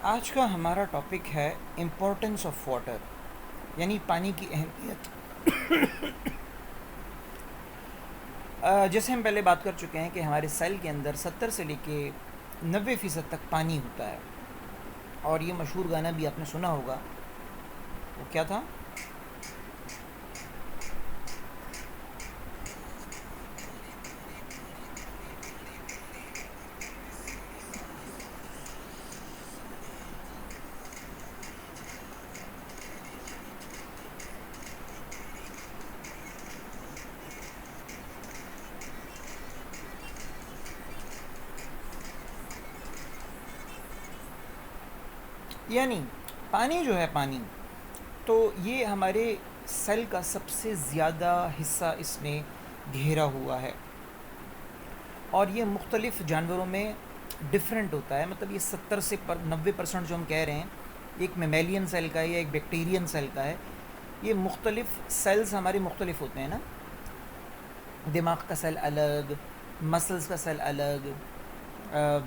आज का हमारा टॉपिक है इम्पोर्टेंस ऑफ वाटर, यानी पानी की अहमियत। जैसे हम पहले बात कर चुके हैं कि हमारे सेल के अंदर 70 से लेके 90% तक पानी होता है। और ये मशहूर गाना भी आपने सुना होगा, वो क्या था? यानी पानी जो है, पानी तो ये हमारे सेल का सबसे ज़्यादा हिस्सा इसने घेरा हुआ है। और ये मुख्तलिफ़ जानवरों में डिफरेंट होता है। मतलब ये 70 से 90% जो हम कह रहे हैं, एक मेमेलियन सेल का है या एक बैक्टीरियन सेल का है। ये मुख्तलिफ़ सेल्स हमारे मुख्तलिफ होते हैं ना। दिमाग का सेल अलग, मसल्स का सेल अलग,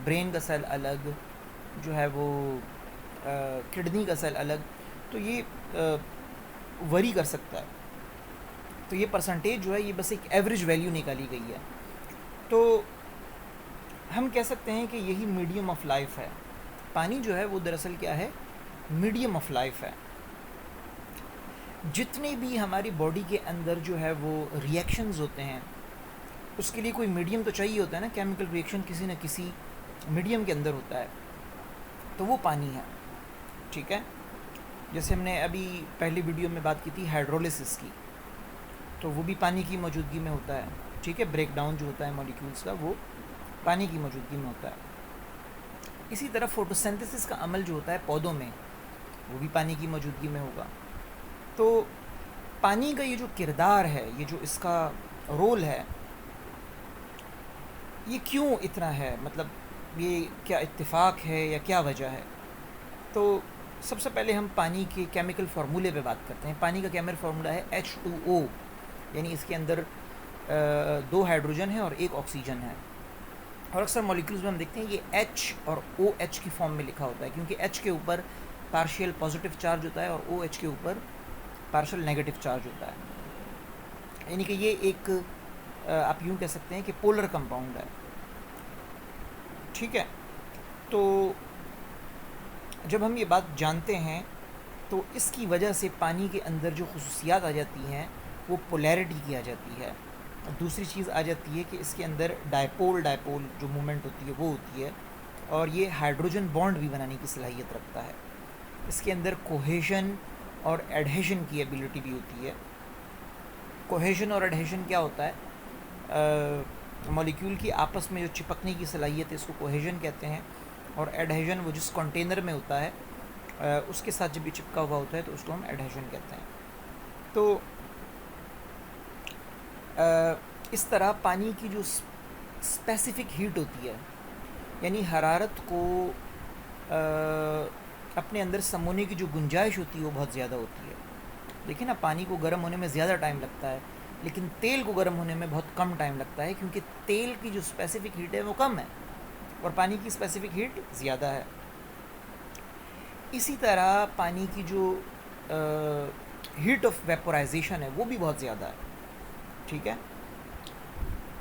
ब्रेन का सेल अलग, जो है वो किडनी का सेल अलग। तो ये वरी कर सकता है। तो ये परसेंटेज जो है, ये बस एक एवरेज वैल्यू निकाली गई है। तो हम कह सकते हैं कि यही मीडियम ऑफ लाइफ है। पानी जो है वो दरअसल क्या है? मीडियम ऑफ लाइफ है। जितने भी हमारी बॉडी के अंदर जो है वो रिएक्शंस होते हैं, उसके लिए कोई मीडियम तो चाहिए होता है ना। केमिकल रिएक्शन किसी न किसी मीडियम के अंदर होता है, तो वो पानी है। ठीक है। जैसे हमने अभी पहली वीडियो में बात की थी हाइड्रोलिसिस की, तो वो भी पानी की मौजूदगी में होता है। ठीक है। ब्रेक डाउन जो होता है मॉलिक्यूल्स का, वो पानी की मौजूदगी में होता है। इसी तरह फोटोसिंथेसिस का अमल जो होता है पौधों में, वो भी पानी की मौजूदगी में होगा। तो पानी का ये जो किरदार है, ये जो इसका रोल है, ये क्यों इतना है? मतलब ये क्या इत्तेफाक है या क्या वजह है? तो सबसे पहले हम पानी के केमिकल फार्मूले पे बात करते हैं। पानी का केमिकल फार्मूला है H2O, यानी इसके अंदर 2 हाइड्रोजन है और 1 ऑक्सीजन है। और अक्सर मॉलिक्यूल्स में हम देखते हैं ये H और OH की फॉर्म में लिखा होता है, क्योंकि H के ऊपर पार्शियल पॉजिटिव चार्ज होता है और OH के ऊपर पार्शियल नेगेटिव चार्ज होता है। यानी कि ये एक आप यूँ कह सकते हैं कि पोलर कंपाउंड है। ठीक है। तो जब हम ये बात जानते हैं, तो इसकी वजह से पानी के अंदर जो खुसूसियात आ जाती हैं, वो पोलैरिटी की आ जाती है। दूसरी चीज़ आ जाती है कि इसके अंदर डायपोल जो मूवमेंट होती है वो होती है, और ये हाइड्रोजन बॉन्ड भी बनाने की सलाहियत रखता है। इसके अंदर कोहेशन और एडहेशन की एबिलिटी भी होती है। कोहेशन और एडहेशन क्या होता है? मॉलिक्यूल की आपस में जो चिपकने की सलाहियत है, इसको कोहेशन कहते हैं। और एडहेशन वो जिस कंटेनर में होता है, उसके साथ जब भी चिपका हुआ होता है, तो उसको हम एडहेशन कहते हैं। तो इस तरह पानी की जो स्पेसिफ़िक हीट होती है, यानी हरारत को अपने अंदर समोने की जो गुंजाइश होती है, वो बहुत ज़्यादा होती है। देखिए ना, पानी को गर्म होने में ज़्यादा टाइम लगता है, लेकिन तेल को गर्म होने में बहुत कम टाइम लगता है, क्योंकि तेल की जो स्पेसिफ़िक हीट है वो कम है और पानी की स्पेसिफ़िक हीट ज़्यादा है। इसी तरह पानी की जो हीट ऑफ वेपोराइजेशन है, वो भी बहुत ज़्यादा है। ठीक है।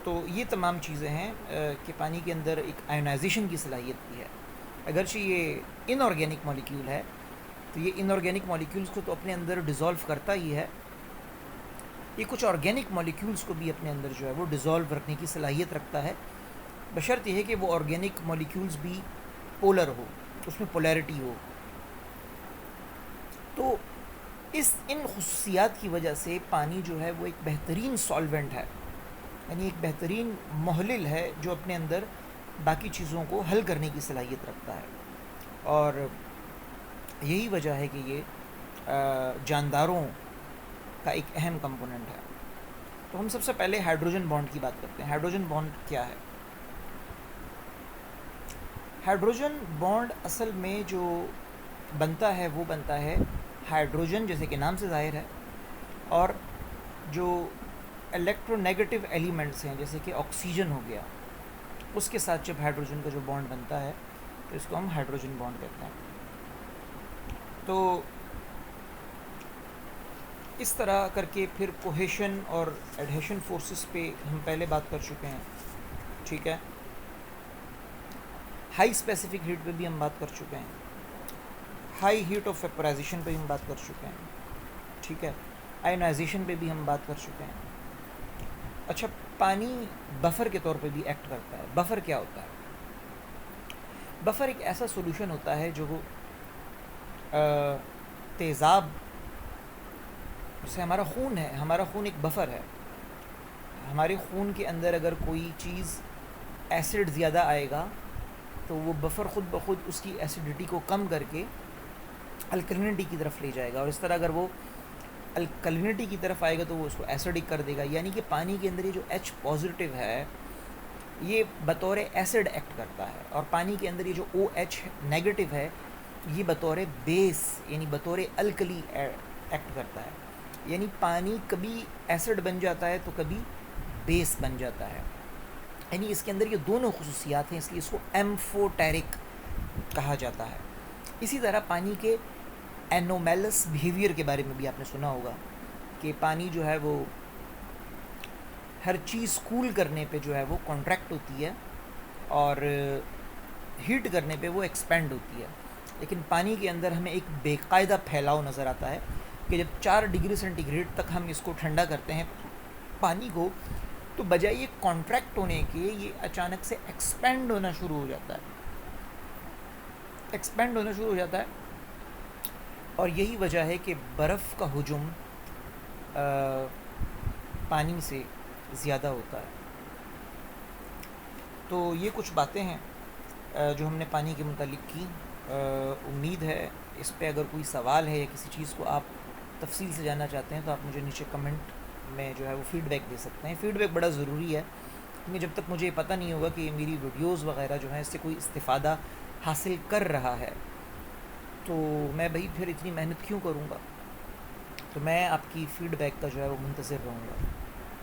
तो ये तमाम चीज़ें हैं कि पानी के अंदर एक आयोनाइजेशन की सलाहियत भी है। अगरचे ये इनऑर्गेनिक मॉलिक्यूल है, तो ये इनऑर्गेनिक मॉलिक्यूल्स को तो अपने अंदर डिज़ोल्व करता ही है। ये कुछ ऑर्गेनिक मॉलिक्यूल्स को भी अपने अंदर जो है वो डिज़ोल्व रखने की सलाहियत रखता है, बशर्ते है कि वो ऑर्गेनिक मॉलिक्यूल्स भी पोलर हो, उसमें पोलैरिटी हो। तो इन खुसूसियात की वजह से पानी जो है वो एक बेहतरीन सॉल्वेंट है, यानी एक बेहतरीन मुहल्लिल है, जो अपने अंदर बाकी चीज़ों को हल करने की सलाहियत रखता है। और यही वजह है कि ये जानदारों का एक अहम कंपोनेंट है। तो हम सबसे पहले हाइड्रोजन बॉन्ड की बात करते हैं। हाइड्रोजन बॉन्ड क्या है? हाइड्रोजन बॉन्ड असल में जो बनता है, वो बनता है हाइड्रोजन, जैसे कि नाम से जाहिर है, और जो इलेक्ट्रोनेगेटिव एलिमेंट्स हैं, जैसे कि ऑक्सीजन हो गया, उसके साथ जब हाइड्रोजन का जो बॉन्ड बनता है, तो इसको हम हाइड्रोजन बॉन्ड कहते हैं। तो इस तरह करके फिर कोहेशन और एडहेशन फोर्सेस पे हम पहले बात कर चुके हैं, ठीक है। हाई स्पेसिफिक हीट पे भी हम बात कर चुके हैं, हाई हीट ऑफ वेपोराइजेशन पे भी हम बात कर चुके हैं, ठीक है। आयोनाइजेशन पे भी हम बात कर चुके हैं। अच्छा, पानी बफ़र के तौर पे भी एक्ट करता है। बफ़र क्या होता है? बफ़र एक ऐसा सॉल्यूशन होता है जो तेज़ाब से, हमारा खून है, हमारा खून एक बफ़र है। हमारे खून के अंदर अगर कोई चीज़ एसिड ज़्यादा आएगा तो वो बफ़र ख़ुद ब खुद उसकी एसिडिटी को कम करके अल्कलिनिटी की तरफ ले जाएगा, और इस तरह अगर वो अल्कलिनिटी की तरफ आएगा तो वो उसको एसिडिक कर देगा। यानी कि पानी के अंदर ये जो H पॉजिटिव है ये बतौर एसिड एक्ट करता है, और पानी के अंदर ये जो OH नेगेटिव है ये बतौर बेस यानी बतौर अल्कली एक्ट करता है। यानी पानी कभी एसिड बन जाता है तो कभी बेस बन जाता है। यानी इसके अंदर ये दोनों खुसूसियात हैं, इसलिए इसको एम्फोटेरिक कहा जाता है। इसी तरह पानी के एनोमेलस बिहेवियर के बारे में भी आपने सुना होगा कि पानी जो है वो हर चीज़ कूल करने पे जो है वो कॉन्ट्रैक्ट होती है और हीट करने पे वो एक्सपेंड होती है। लेकिन पानी के अंदर हमें एक बेकायदा फैलाव नज़र आता है कि जब 4 डिग्री सेंटीग्रेड तक हम इसको ठंडा करते हैं पानी को, तो बजाय ये कॉन्ट्रैक्ट होने के ये अचानक से एक्सपेंड होना शुरू हो जाता है, एक्सपेंड होना शुरू हो जाता है। और यही वजह है कि बर्फ़ का हुजूम पानी से ज़्यादा होता है। तो ये कुछ बातें हैं जो हमने पानी के मुतालिक की। उम्मीद है इस पे अगर कोई सवाल है या किसी चीज़ को आप तफसील से जानना चाहते हैं तो आप मुझे नीचे कमेंट में जो है वो फ़ीडबैक दे सकते हैं। फ़ीडबैक बड़ा ज़रूरी है, क्योंकि जब तक मुझे पता नहीं होगा कि मेरी वीडियोज़ वग़ैरह जो हैं इससे कोई इस्तिफ़ादा हासिल कर रहा है तो मैं भाई फिर इतनी मेहनत क्यों करूँगा। तो मैं आपकी फ़ीडबैक का जो है वो मुंतज़िर रहूँगा।